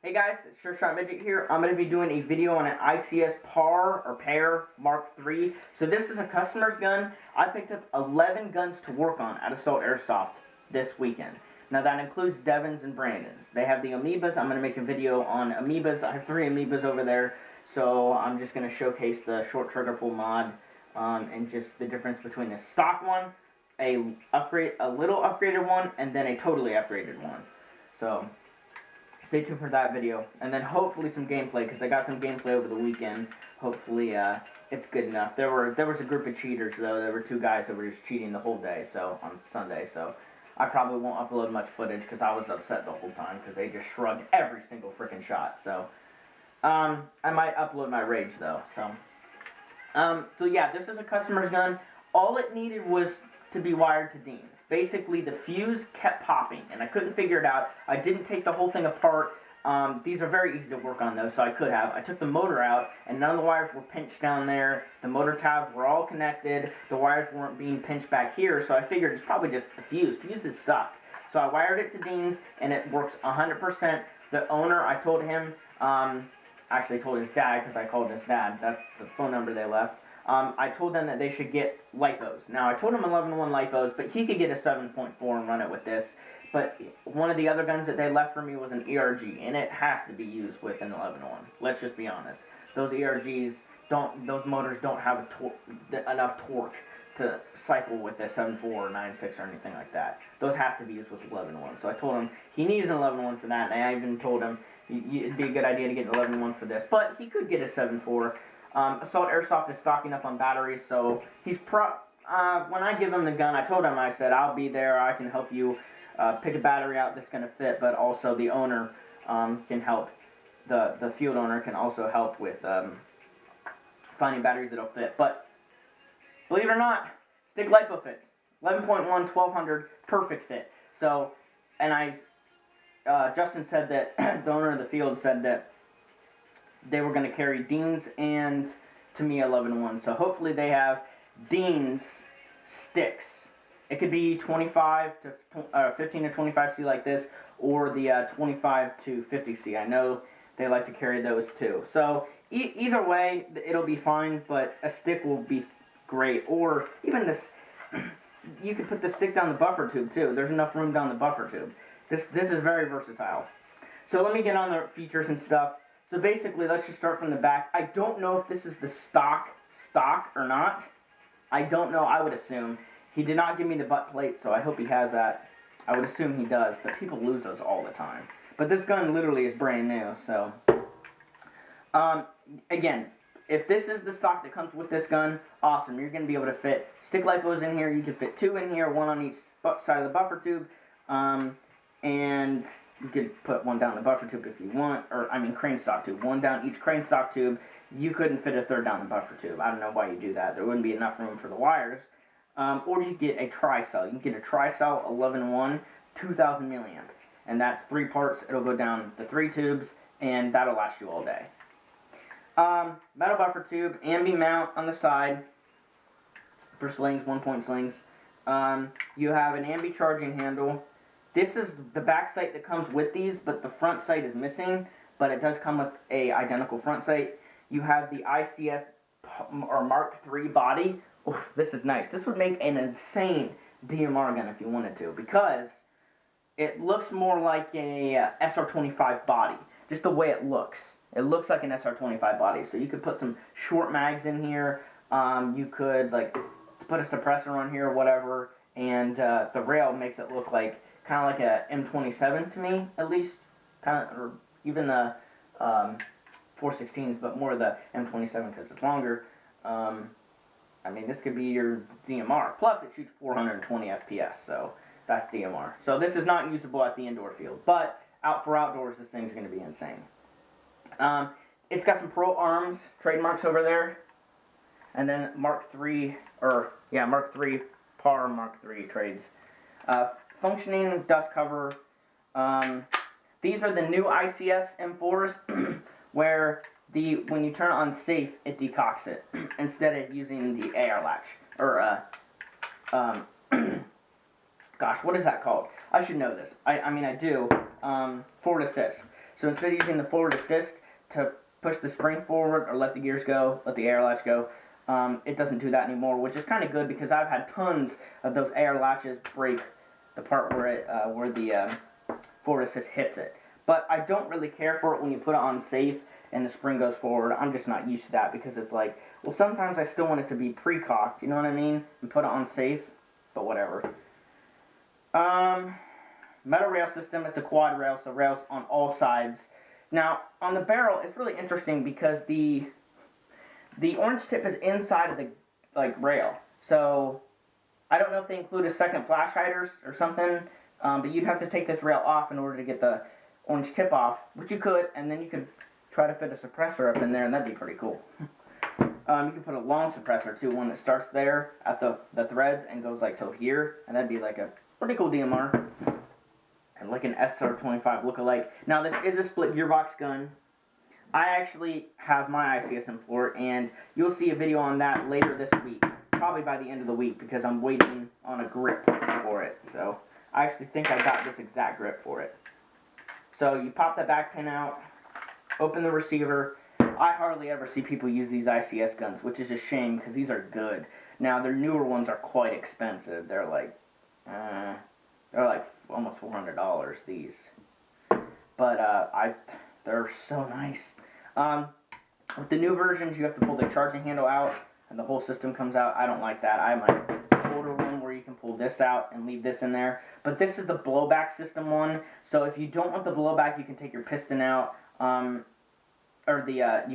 Hey guys, it's Sure Shot Midget here. I'm going to be doing a video on an ICS PAR MK3. So this is a customer's gun. I picked up 11 guns to work on at Assault Airsoft this weekend. Now that includes Devin's and Brandon's. They have the amoebas. I'm going to make a video on amoebas. I have 3 amoebas over there. So I'm just going to showcase the short trigger pull mod and just the difference between a stock one, a little upgraded one, and then a totally upgraded one. So stay tuned for that video, and then hopefully some gameplay, because I got some gameplay over the weekend. Hopefully it's good enough. There was a group of cheaters though. There were 2 guys that were just cheating the whole day, so on Sunday. So I probably won't upload much footage because I was upset the whole time because they just shrugged every single freaking shot. So I might upload my rage though. So yeah, this is a customer's gun. All it needed was to be wired to Dean's. Basically, the fuse kept popping, and I couldn't figure it out. I didn't take the whole thing apart. These are very easy to work on, though, so I could have. I took the motor out, and none of the wires were pinched down there. The motor tabs were all connected. The wires weren't being pinched back here, so I figured it's probably just the fuse. Fuses suck. So I wired it to Dean's, and it works 100%. The owner, I told him, actually told his dad, because I called his dad. That's the phone number they left. I told them that they should get lipos. Now, I told him 11-1 lipos, but he could get a 7.4 and run it with this. But one of the other guns that they left for me was an ERG, and it has to be used with an 11-1. Let's just be honest. Those ERGs those motors don't have enough torque to cycle with a 7.4 or 9.6 or anything like that. Those have to be used with 11-1. So I told him he needs an 11-1 for that, and I even told him it'd be a good idea to get an 11-1 for this. But he could get a 7.4. Assault Airsoft is stocking up on batteries, so he's when I give him the gun, I told him, I said, I'll be there, I can help you pick a battery out that's going to fit, but also the owner can help, the field owner can also help with finding batteries that'll fit. But believe it or not, stick lipo fits. 11.1, 1200, perfect fit. So, and Justin said that, the owner of the field said that they were going to carry Dean's and, to me, 11-1. So hopefully they have Dean's sticks. It could be 25 to 15 to 25C like this, or the 25 to 50C. I know they like to carry those too. So either way, it'll be fine, but a stick will be great. Or even this, you could put the stick down the buffer tube too. There's enough room down the buffer tube. This is very versatile. So let me get on the features and stuff. So basically, let's just start from the back. I don't know if this is the stock or not. I don't know. I would assume. He did not give me the butt plate, so I hope he has that. I would assume he does, but people lose those all the time. But this gun literally is brand new, so. Again, if this is the stock that comes with this gun, awesome. You're going to be able to fit stick lipos in here. You can fit 2 in here, 1 on each side of the buffer tube. And you could put 1 down the buffer tube if you want, or I mean crane stock tube. 1 down each crane stock tube. You couldn't fit a 3rd down the buffer tube. I don't know why you do that. There wouldn't be enough room for the wires. Or you get a tri-cell. You can get a tri-cell 11-1, 2000 milliamp. And that's 3 parts. It'll go down the 3 tubes, and that'll last you all day. Metal buffer tube, ambi mount on the side for slings, 1-point slings. You have an ambi charging handle. This is the back sight that comes with these, but the front sight is missing, but it does come with a identical front sight. You have the ICS or Mark III body. Oof, this is nice. This would make an insane DMR gun if you wanted to, because it looks more like a SR25 body, just the way it looks. It looks like an SR25 body, so you could put some short mags in here. You could like put a suppressor on here or whatever, and the rail makes it look like kind of like a M27 to me, at least, kind of, or even the 416s, but more the M27 because it's longer. I mean, this could be your DMR. Plus, it shoots 420 FPS, so that's DMR. So this is not usable at the indoor field, but out for outdoors, this thing's going to be insane. It's got some Pro Arms trademarks over there, and then Mark III PAR MK3 trades. Functioning dust cover. These are the new ICS M4s where when you turn on safe, it decocks it instead of using the AR latch or gosh, what is that called? I should know this. I mean I do. Forward assist. So instead of using the forward assist to push the spring forward or let the gears go, let the air latch go, it doesn't do that anymore, which is kind of good because I've had tons of those air latches break the part where the forward assist hits it. But I don't really care for it when you put it on safe and the spring goes forward. I'm just not used to that because it's like, well, sometimes I still want it to be pre-cocked, you know what I mean? And put it on safe, but whatever. Metal rail system, it's a quad rail, so rails on all sides. Now, on the barrel, it's really interesting because the orange tip is inside of the rail. So, I don't know if they include a second flash hider or something, but you'd have to take this rail off in order to get the orange tip off, which you could, and then you could try to fit a suppressor up in there, and that'd be pretty cool. You could put a long suppressor too, one that starts there at the threads and goes like till here, and that'd be like a pretty cool DMR. And like an SR25 look-alike. Now this is a split gearbox gun. I actually have my ICS M4, and you'll see a video on that later this week. Probably by the end of the week, because I'm waiting on a grip for it. So, I actually think I got this exact grip for it. So, you pop the back pin out, open the receiver. I hardly ever see people use these ICS guns, which is a shame, because these are good. Now, their newer ones are quite expensive. They're like almost $400, these. But, they're so nice. With the new versions, you have to pull the charging handle out, and the whole system comes out. I don't like that. I have my older one where you can pull this out and leave this in there. But this is the blowback system one. So if you don't want the blowback, you can take your piston out, you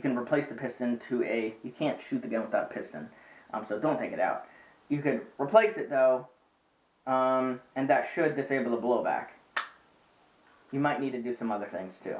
can replace the piston to a, you can't shoot the gun without a piston, so don't take it out. You could replace it though, and that should disable the blowback. You might need to do some other things too.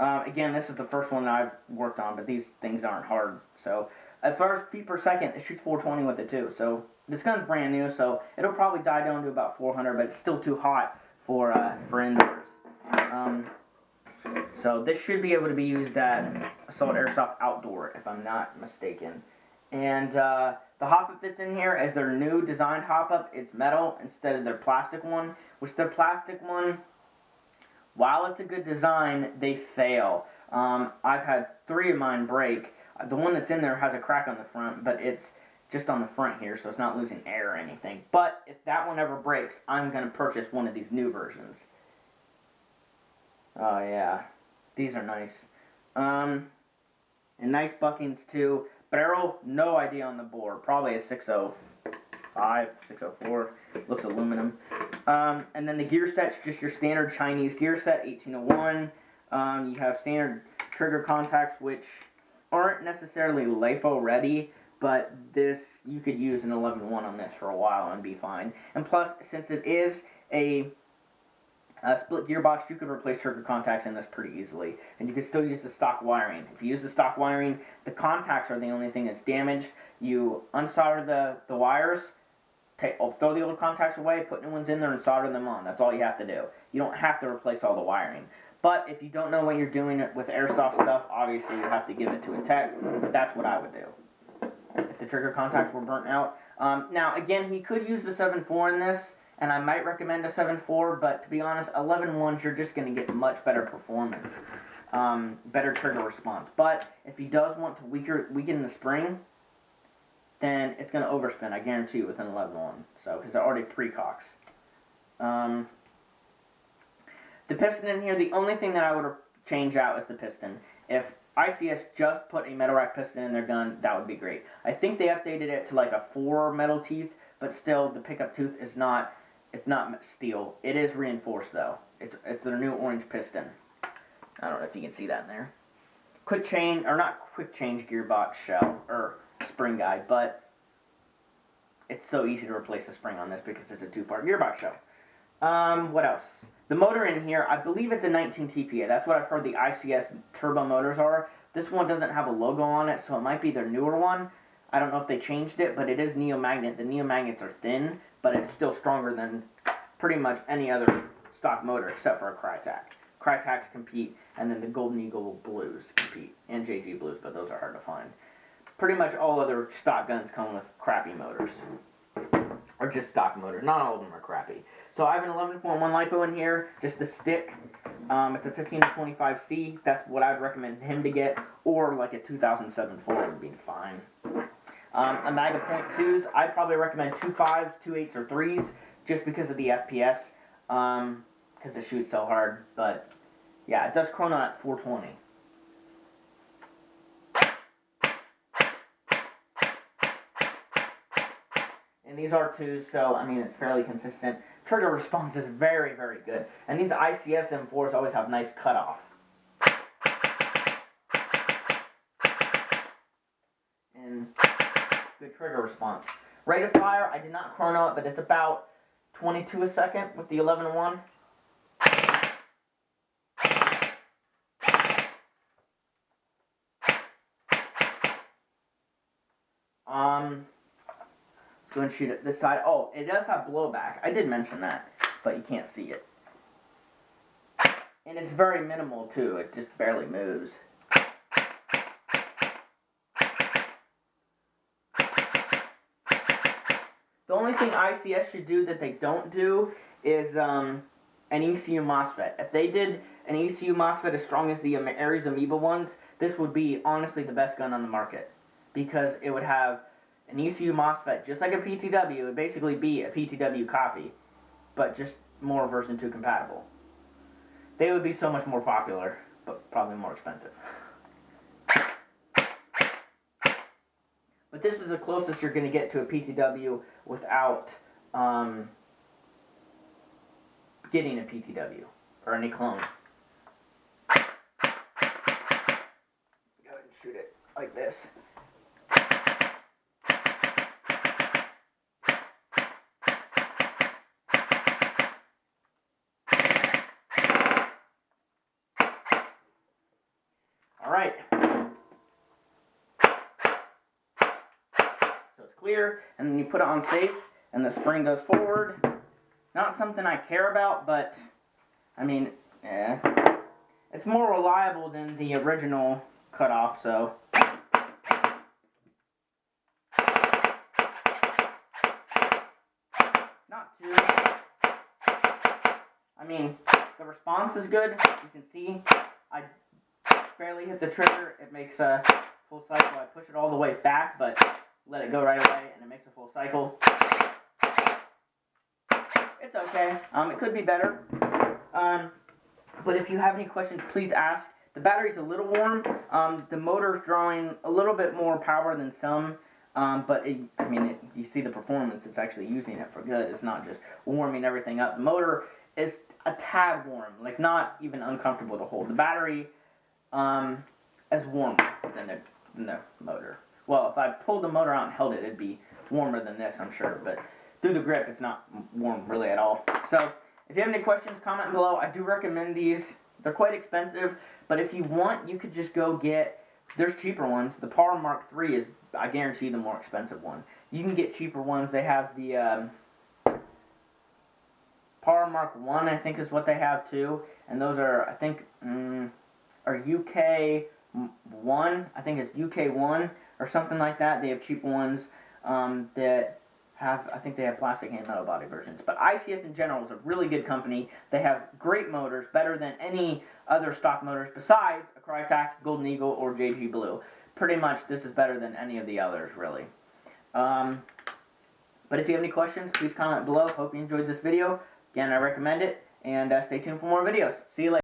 Again, this is the first one that I've worked on, but these things aren't hard. So, as far as feet per second, it shoots 420 with it too. So, this gun's brand new, so it'll probably die down to about 400, but it's still too hot for indoors. So, this should be able to be used at Assault Airsoft Outdoor, if I'm not mistaken. And the hop-up fits in here as their new designed hop-up. It's metal instead of their plastic one, which their plastic one, while it's a good design, they fail. I've had 3 of mine break. The one that's in there has a crack on the front, but it's just on the front here, so it's not losing air or anything. But if that one ever breaks, I'm going to purchase one of these new versions. Oh, yeah. These are nice. And nice buckings, too. Barrel, no idea on the bore. Probably a 605, 604. Looks aluminum. And then the gear set's just your standard Chinese gear set, 1801. You have standard trigger contacts, which aren't necessarily LiPo ready, but this, you could use an 11.1 on this for a while and be fine. And plus, since it is a split gearbox, you could replace trigger contacts in this pretty easily. And you can still use the stock wiring. If you use the stock wiring, the contacts are the only thing that's damaged. You unsolder the wires, throw the old contacts away, put new ones in there and solder them on. That's all you have to do. You don't have to replace all the wiring. But if you don't know what you're doing with airsoft stuff, obviously you have to give it to a tech. But that's what I would do if the trigger contacts were burnt out. Now, again, he could use the 7.4 in this, and I might recommend a 7.4, but to be honest, 11.1s, you're just going to get much better performance, better trigger response. But if he does want to weaken the spring, then it's going to overspin, I guarantee you, with an 11.1. So, because it already pre-cocks. The piston in here, the only thing that I would change out is the piston. If ICS just put a metal rack piston in their gun, that would be great. I think they updated it to like a 4 metal teeth, but still, the pickup tooth is not, it's not steel. It is reinforced though. It's their new orange piston. I don't know if you can see that in there. Quick change, or not quick change gearbox shell, or spring guide, but it's so easy to replace the spring on this because it's a 2-part gearbox shell. What else? The motor in here, I believe it's a 19 TPA. That's what I've heard the ICS turbo motors are. This one doesn't have a logo on it, so it might be their newer one. I don't know if they changed it, but it is neomagnet. The neomagnets are thin, but it's still stronger than pretty much any other stock motor except for a Crytac. Crytacs compete, and then the Golden Eagle Blues compete, and JG Blues, but those are hard to find. Pretty much all other stock guns come with crappy motors. Or just stock motors. Not all of them are crappy. So I have an 11.1 LiPo in here, just the stick. It's a 15-25C. That's what I'd recommend him to get, or like a 2007 Ford would be fine. A mag of .2s, I'd probably recommend 2.5s, 2.8s, or 3s, just because of the FPS, because it shoots so hard. But yeah, it does chrono at 420. And these are 2s, so I mean it's fairly consistent. Trigger response is very, very good. And these ICS M4s always have nice cutoff. And good trigger response. Rate of fire, I did not chrono it, but it's about 22 a second with the 11-1. Let's go and shoot it this side. Oh, it does have blowback. I did mention that, but you can't see it. And it's very minimal too. It just barely moves. The only thing ICS should do that they don't do is an ECU MOSFET. If they did an ECU MOSFET as strong as the Ares Amoeba ones, this would be honestly the best gun on the market. Because it would have an ECU MOSFET, just like a PTW. It would basically be a PTW copy, but just more version 2 compatible. They would be so much more popular, but probably more expensive. But this is the closest you're going to get to a PTW without getting a PTW or any clone. Go ahead and shoot it like this. Alright. So it's clear, and then you put it on safe, and the spring goes forward. Not something I care about, but, I mean, it's more reliable than the original cutoff, so. Not too. I mean, the response is good. You can see, I barely hit the trigger. It makes a full cycle. I push it all the way back, but let it go right away, and it makes a full cycle. It's okay. It could be better. But if you have any questions, please ask. The battery's a little warm. The motor's drawing a little bit more power than some. But you see the performance. It's actually using it for good. It's not just warming everything up. The motor is a tad warm, like not even uncomfortable to hold. The battery is warmer than the motor. Well, if I pulled the motor out and held it, it'd be warmer than this, I'm sure. But through the grip, it's not warm really at all. So, if you have any questions, comment below. I do recommend these. They're quite expensive, but if you want, you could just go get, there's cheaper ones. The PAR MK3 is, I guarantee, the more expensive one. You can get cheaper ones. They have the PAR MK1, I think, is what they have too. And those are, I think, are UK1. I think it's UK1 or something like that. They have cheaper ones that have, I think they have plastic and metal body versions. But ICS in general is a really good company. They have great motors, better than any other stock motors besides a Crytek, Golden Eagle, or JG Blue. Pretty much this is better than any of the others, really. But if you have any questions, please comment below. Hope you enjoyed this video. Again, I recommend it. And stay tuned for more videos. See you later.